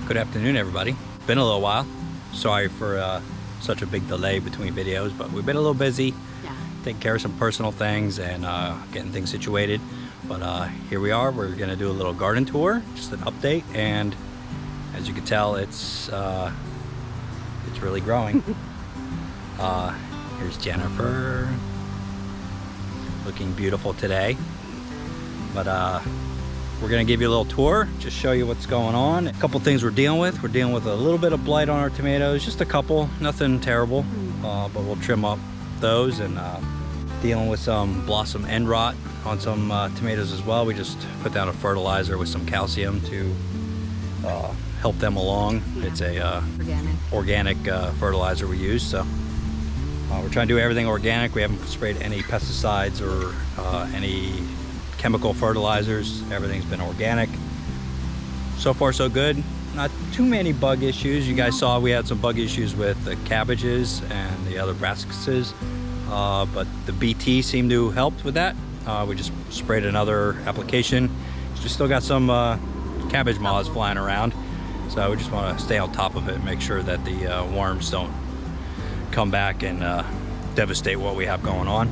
Good afternoon, everybody. Been a little while. Sorry for such a big delay between videos, but we've been a little busy. Yeah. Taking care of some personal things and getting things situated. But here we are. We're gonna do a little garden tour, just an update. And as you can tell, it's really growing. Here's Jennifer, looking beautiful today. But we're gonna give you a little tour, just show you what's going on. A couple things we're dealing with. We're dealing with a little bit of blight on our tomatoes, just a couple, nothing terrible. But we'll trim up those, and dealing with some blossom end rot on some tomatoes as well. We just put down a fertilizer with some calcium to help them along. Yeah. It's a organic fertilizer we use. So we're trying to do everything organic. We haven't sprayed any pesticides or any chemical fertilizers. Everything's been organic. So far so good. Not too many bug issues. You guys saw we had some bug issues with the cabbages and the other brassicas, but the BT seemed to help with that. We just sprayed another application. We still got some cabbage moths flying around, so we just want to stay on top of it and make sure that the worms don't come back and devastate what we have going on.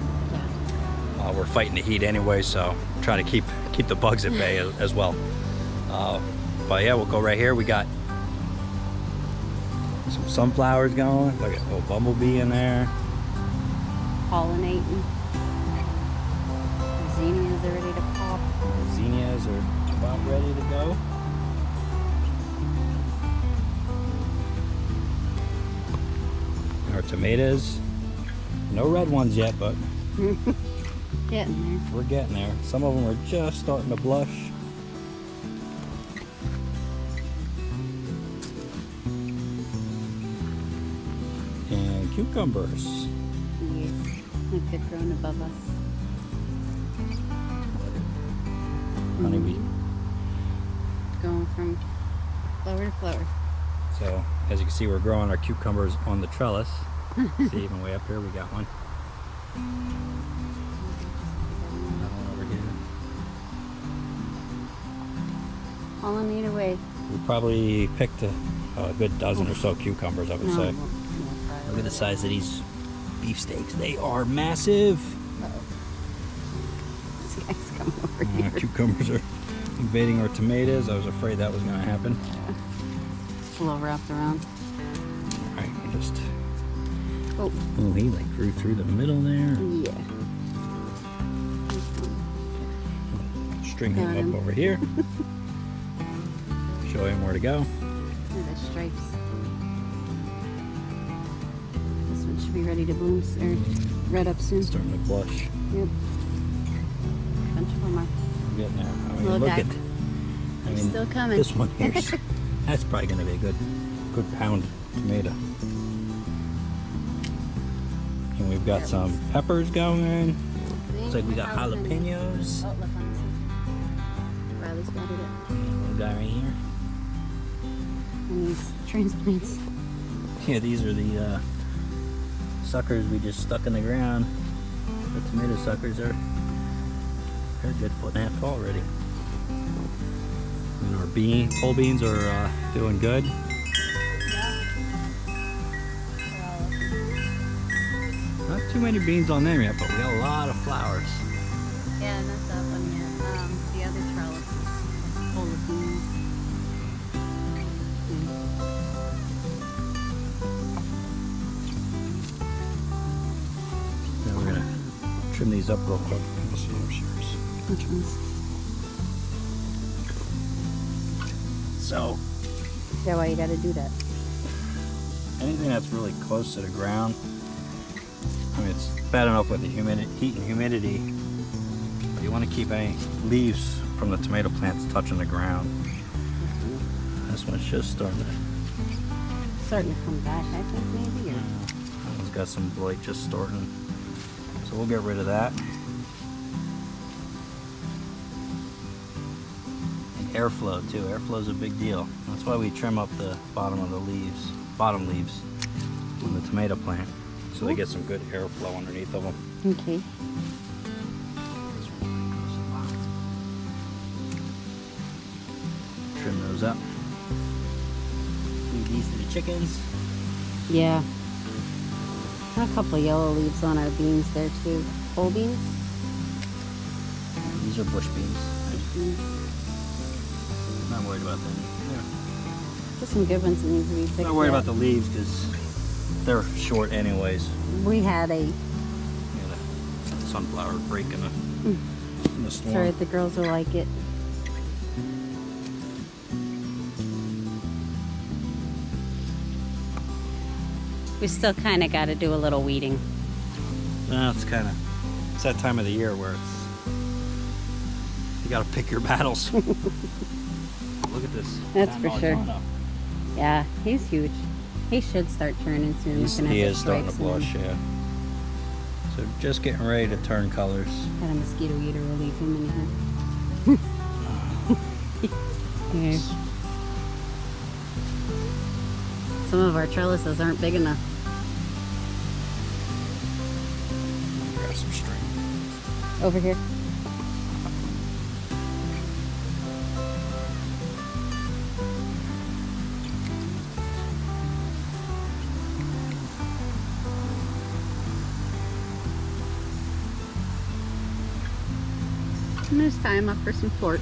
We're fighting the heat anyway, so trying to keep the bugs at bay as well. But yeah, we'll go right here. We got some sunflowers going. Look at a little bumblebee in there. Pollinating. Zinnias are ready to pop. Zinnias are about ready to go. Our tomatoes. No red ones yet, but getting there. We're getting there. Some of them are just starting to blush. And cucumbers. Yes, like they're growing above us. Honeybee. Going from flower to flower. So, as you can see, we're growing our cucumbers on the trellis. See, even way up here, we got one. Another one over here. Pollinate away. We probably picked a good dozen or so cucumbers, I would say. Look at the size of these beefsteaks. They are massive. See ice coming over here. Cucumbers are invading our tomatoes. I was afraid that was going to happen. Yeah. It's a little wrapped around. All right, we just... Oh, he like grew through the middle there. yeah. String him up over here. Show him where to go. Look at the stripes. This one should be ready to bloom or red up soon. Starting to blush. Yep. Bunch of them are. I'm getting there. I mean, Little look guy. at. They're still coming. This one here. That's probably going to be a good pound tomato. And we've got some peppers going. Looks like we got jalapenos. Oh, look on this one. Riley spotted it. Little guy right here. And these transplants. Yeah, these are the suckers we just stuck in the ground. The tomato suckers are they're a good 1.5 foot tall already. And our pole beans are doing good. Not too many beans on them yet, but we got a lot of flowers. Yeah, not that one yet. The other trellis is full of beans. Now we're gonna trim these up real quick. Let's see yours. Which ones? So, Is that why you gotta do that? anything that's really close to the ground, I mean, it's bad enough with the heat and humidity, but you want to keep any leaves from the tomato plants touching the ground. This one's just starting to come back, I think, maybe? Or... that one's got some blight just starting. So we'll get rid of that. And airflow too. Airflow is a big deal. That's why we trim up the bottom of the leaves, on the tomato plant, so they get some good airflow underneath of them. Okay. Trim those up. chickens. Yeah. Got a couple of yellow leaves on our beans there too. Whole beans? These are bush beans. Bush beans. Not worried about them. Just some good ones that need to be picked Not worried up. about the leaves because they're short anyways. We had a... Yeah, the sunflower break in the storm. Sorry, the girls will like it. We still kind of got to do a little weeding. No, it's that time of the year where you got to pick your battles. Look at this. That's for sure. Marzano. Yeah, he's huge. He should start turning soon. He Looking at is the starting to stripes blush, yeah. So just getting ready to turn colors. and- Got a mosquito eater. We'll leave him in here. Here. Some of our trellises aren't big enough. Grab some string. Over here. And there's time up for some fort.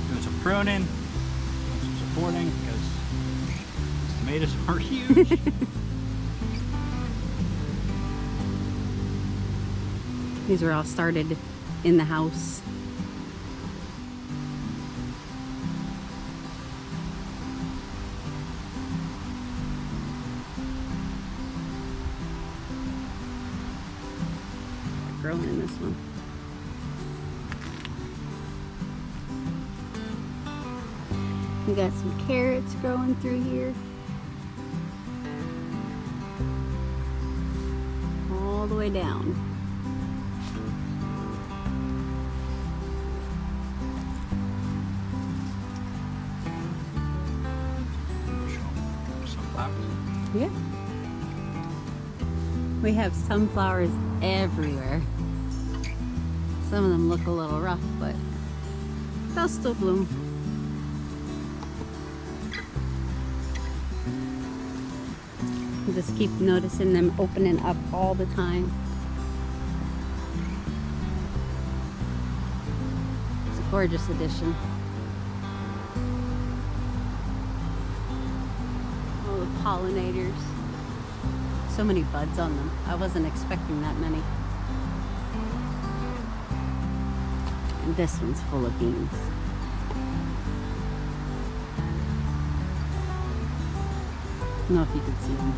Doing some pruning, doing some supporting because these tomatoes are huge. These were all started in the house. Growing in this one. We got some carrots growing through here. All the way down. Sunflowers. Yeah. We have sunflowers everywhere. Some of them look a little rough, but they'll still bloom. You just keep noticing them opening up all the time. It's a gorgeous addition. All the pollinators. So many buds on them. I wasn't expecting that many. And this one's full of beans. I don't know if you can see them.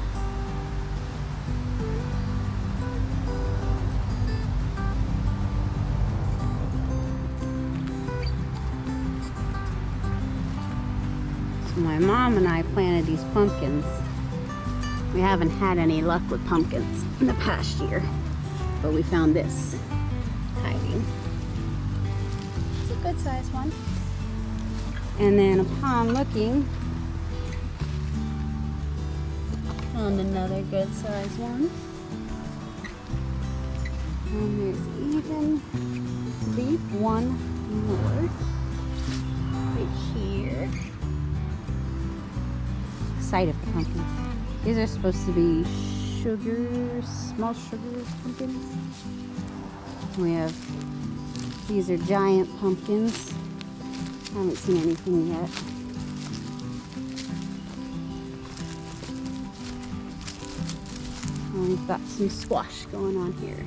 So my mom and I planted these pumpkins. We haven't had any luck with pumpkins in the past year, but we found this hiding. It's a good sized one. And then upon looking, found another good sized one. And there's even leaf one more right here. Side of the pumpkins. These are supposed to be sugar, small sugar pumpkins. We have, these are giant pumpkins. I haven't seen anything yet. And we've got some squash going on here.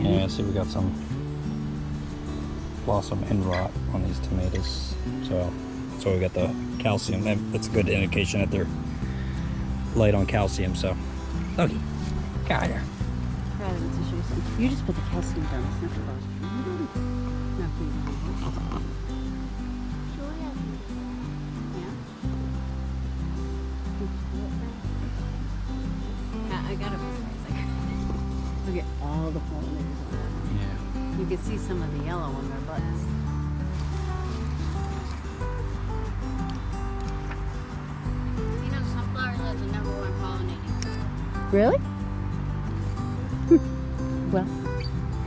Yeah, see we got some blossom end rot on these tomatoes. So we got the calcium. That's a good indication that they're light on calcium. So, okay, got her. Rather than tissues. them. You just put the calcium down. It's not the bottom. I got it. Look at all the pollinators on that. Yeah. You can see some of the yellow on their butts. You know, sunflowers are the #1 pollinating. Really? Well,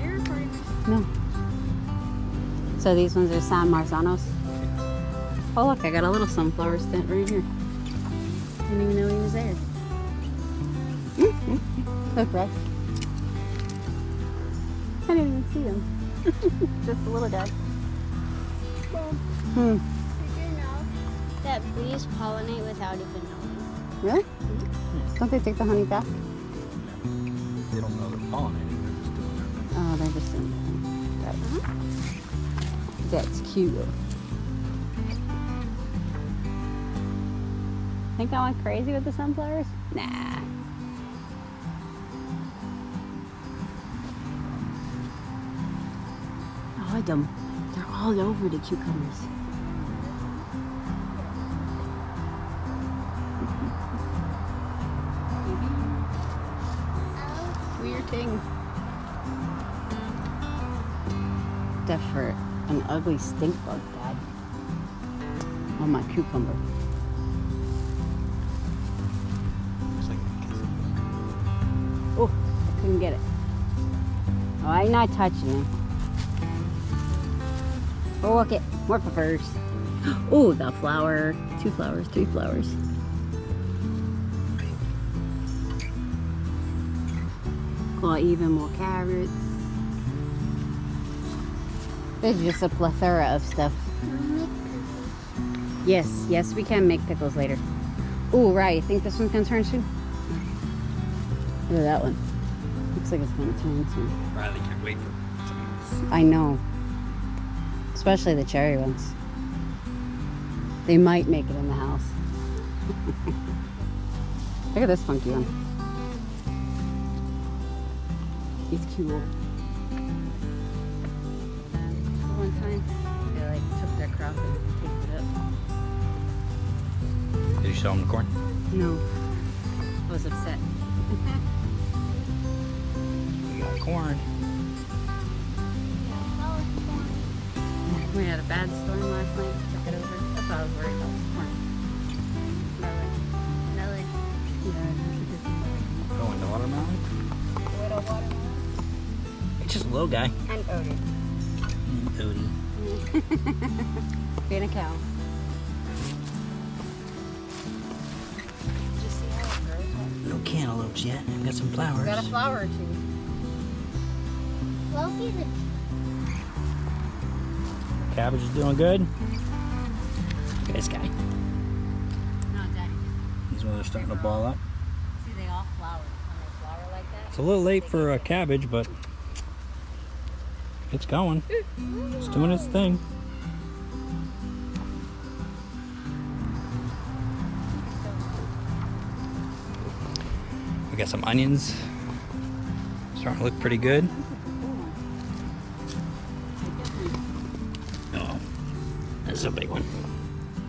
You're pretty much. no. So these ones are San Marzanos. Oh look, I got a little sunflower stent right here. Didn't even know he was there. Look, right? I didn't even see him. Just a little guy. Did you know that bees pollinate without even knowing? Really? Don't they take the honey back? They don't know they're pollinating, they're just doing their thing. Oh, they're just doing that. Right. That's cute. Think I went crazy with the sunflowers? Nah. I like them. They're all over the cucumbers. Weird thing. That's for an ugly stink bug, Dad. On my cucumber. Looks like a kissing Oh, I couldn't get it. Oh, I'm not touching it. Oh, okay. More peppers. Oh, the flower. 2 flowers, 3 flowers. Well, even more carrots. There's just a plethora of stuff. Yes, yes, we can make pickles later. Oh, right. You think this one's gonna turn soon? Look at that one. Looks like it's gonna turn soon. Riley can't wait for some of this. I know. Especially the cherry ones. They might make it in the house. Look at this funky one. He's cool. One time, they like took their crop and taped it up. Did you show them the corn? No. I was upset. We got corn. We had a bad storm last night. Took it over. That's why I was worried about the corn. Melon. Going to watermelon? Little watermelon. It's just a little guy. And odor. Odie. Being a cow. Did you see how it grows? No cantaloupes yet. We got some flowers. We got a flower or two. Loki's a Cabbage is doing good. Look at this guy. No, Daddy. These ones are starting to ball up. See, they all flower. When they flower like that. It's a little late for a cabbage, but it's going. It's doing its thing. We got some onions. Starting to look pretty good. Oh, that's a big one.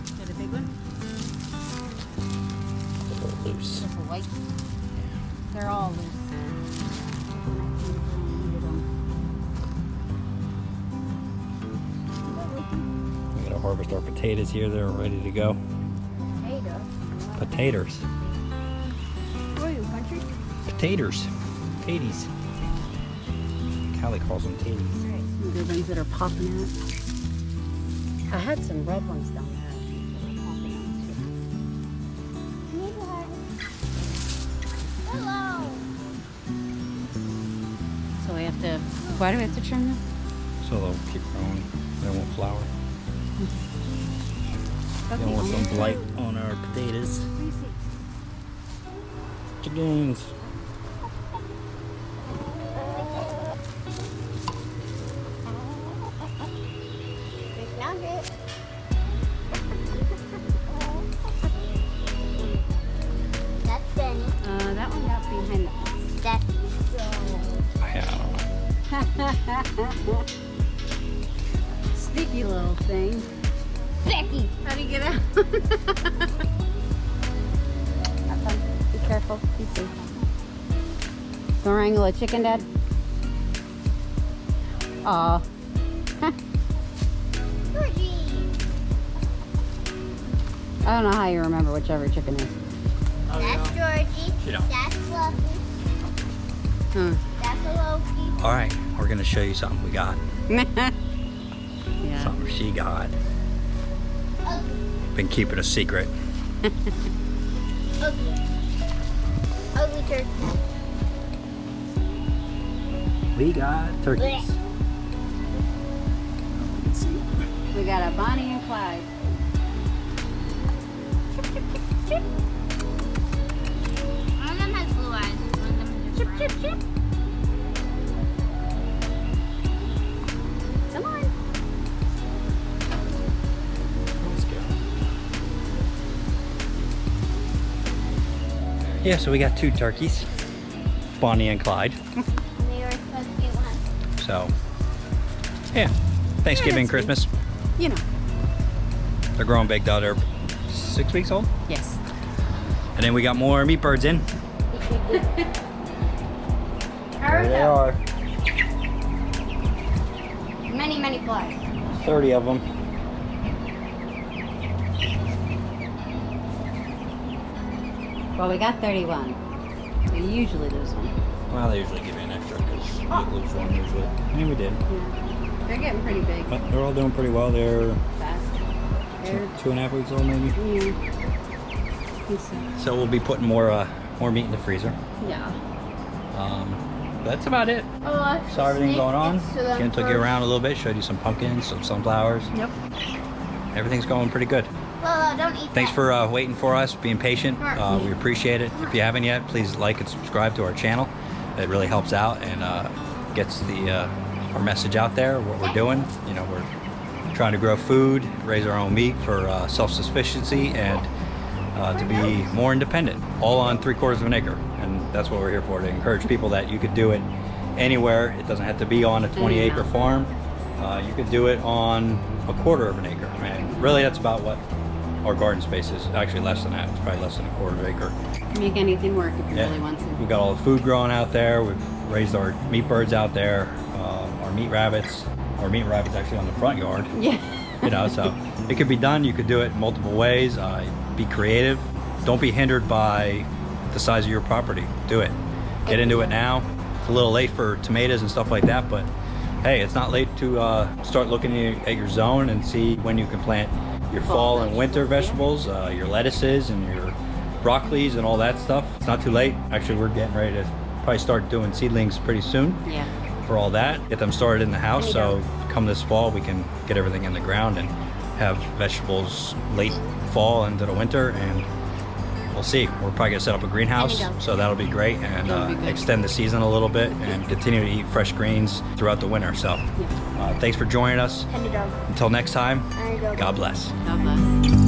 Is that a big one? A little loose. Just a white. They're all loose. We gotta harvest our potatoes here. They're ready to go. potato. Potatoes. What are you, country? Potatoes. Taties. Callie calls them taties. The ones that are popping out. I had some red ones down there. Hello. So we have to. Why do we have to trim them? So they'll keep growing. They won't flower. Don't want some blight on our potatoes. Chickens. Big nugget. That's Benny. That one got behind the. That's Yeah, I don't Sticky little thing. Becky. How do you get out? Have fun. Be careful. Be safe. Don't wrangle a chicken, Dad? Aw. Georgie. I don't know how you remember whichever chicken is. That's Georgie. You know. That's Fluffy. Huh. That's a Loki. All right, we're gonna show you something we got. Yeah. Something she got. Ugly. Been keeping a secret. Ugly. Ugly turkey. We got turkeys. We got a Bonnie and Clyde. One of them has blue eyes. One of them has just brown. Come on. Let's go. Yeah, so we got 2 turkeys, Bonnie and Clyde. They were supposed to get one. So, yeah, Thanksgiving, that's Christmas. You know. They're growing big though. They're 6 weeks old. Yes. And then we got more meat birds in. There they are. Many, many flies. 30 of them. Well, we got 31. We usually lose one. Well, they usually give you an extra because you lose one usually. And we did. Yeah. They're getting pretty big. But they're all doing pretty well. They're Fast. They're, 2.5 weeks old maybe. yeah. I think so. So we'll be putting more meat in the freezer. Yeah. That's about it. Oh, Saw everything going on. Ken took you around a little bit, showed you some pumpkins, some sunflowers. Yep. Everything's going pretty good. Well, don't eat Thanks that. for waiting for us, being patient. We appreciate it. If you haven't yet, please like and subscribe to our channel. It really helps out and gets our message out there, what we're doing. You know, we're trying to grow food, raise our own meat for self-sufficiency and to be more independent, all on 3/4 of an acre. And that's what we're here for, to encourage people that you could do it anywhere. It doesn't have to be on a 20-acre farm. You could do it on 1/4 of an acre. And really that's about what our garden space is. Actually less than that. It's probably less than 1/4 acre. Make anything work if you really want to. We've got all the food growing out there. We've raised our meat birds out there, our meat rabbits. Our meat rabbits actually on the front yard. Yeah. You know, so it could be done. You could do it in multiple ways. Be creative. Don't be hindered by the size of your property. Do it. Get into it now. It's a little late for tomatoes and stuff like that, but hey, it's not late to start looking at your zone and see when you can plant your fall and winter vegetables, your lettuces and your broccolis and all that stuff. It's not too late. Actually, we're getting ready to probably start doing seedlings pretty soon. Yeah. For all that, get them started in the house, so come this fall we can get everything in the ground and have vegetables late fall into the winter, and we'll see. We're probably gonna set up a greenhouse, so that'll be great, and extend the season a little bit and continue to eat fresh greens throughout the winter. So thanks for joining us. Until next time, God bless. God bless.